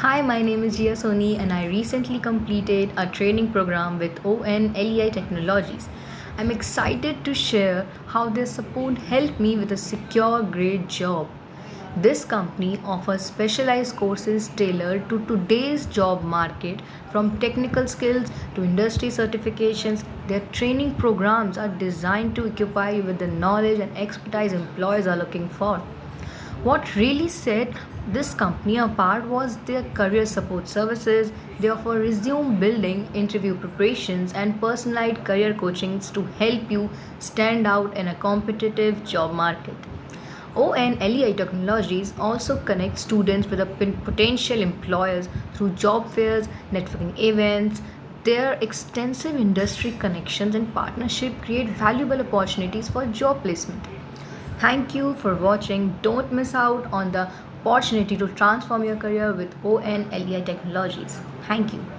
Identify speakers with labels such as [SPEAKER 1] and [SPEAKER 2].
[SPEAKER 1] Hi, my name is Gia Soni, and I recently completed a training program with Onlei Technologies. I'm excited to share how their support helped me with a secure, great job. This company offers specialized courses tailored to today's job market, from technical skills to industry certifications. Their training programs are designed to equip you with the knowledge and expertise employers are looking for. What really set this company apart was their career support services. They offer resume building, interview preparations, and personalized career coachings to help you stand out in a competitive job market. ONLEI Technologies also connects students with potential employers through job fairs, networking events. Their extensive industry connections and partnership create valuable opportunities for job placement. Thank you for watching. Don't miss out on the opportunity to transform your career with ONLEI Technologies. Thank you.